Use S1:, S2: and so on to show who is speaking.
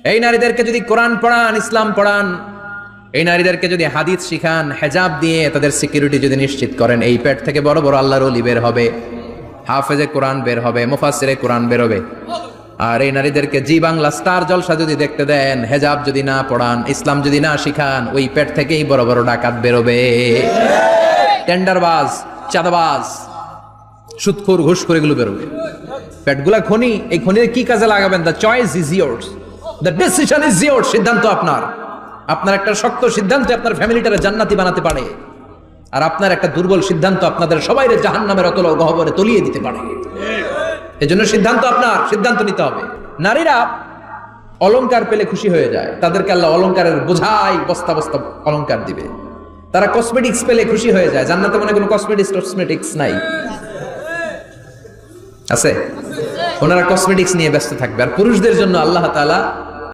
S1: এই নারীদেরকে যদি কোরআন পড়ান, ইসলাম পড়ান, এই নারীদেরকে যদি হাদিস শিখান, হেজাব দিয়ে তাদের সিকিউরিটি যদি নিশ্চিত করেন, এই পেট থেকে বড় বড় আল্লাহর ওলি বের হবে, হাফেজে কোরআন বের হবে, মুফাসসিরে কোরআন বের হবে। আর এই নারীদেরকে জি বাংলা স্টার জলসা যদি দেখতে দেন, হেজাব যদি না পড়ান, ইসলাম যদি না শিখান, ওই পেট থেকেই বড় বড় ডাকাত বেরোবে, টেন্ডারবাজ, চাঁদাবাজ, সুদখোর, ঘুষখোর এগুলো বেরোবে। পেটগুলা খনি, এই খনির কি কাজে লাগাবেন? The choice is years, the decision is years. সিদ্ধান্ত আপনার। আপনার একটা শক্ত সিদ্ধান্ত আপনার ফ্যামিলিটারে জান্নাতি বানাতে পারে, আর আপনার একটা দুর্বল সিদ্ধান্ত আপনাদের সবাইরে জাহান্নামের অতল গহ্বরে তলিয়ে দিতে পারে। এজন্য সিদ্ধান্ত আপনার, সিদ্ধান্ত নিতে হবে। নারীরা অলংকার পেলে খুশি হয়ে যায়, তাদেরকে আল্লাহ অলংকারের বোঝাই বস্তা বস্তা অলংকার দিবে। তারা কসমেটিক্স পেলে খুশি হয়ে যায়। জান্নাতে মনে কোনো কসমেটিক্স নাই, আছে? ওনারা কসমেটিক্স নিয়ে ব্যস্ত থাকবে। আর পুরুষদের জন্য আল্লাহ তাআলা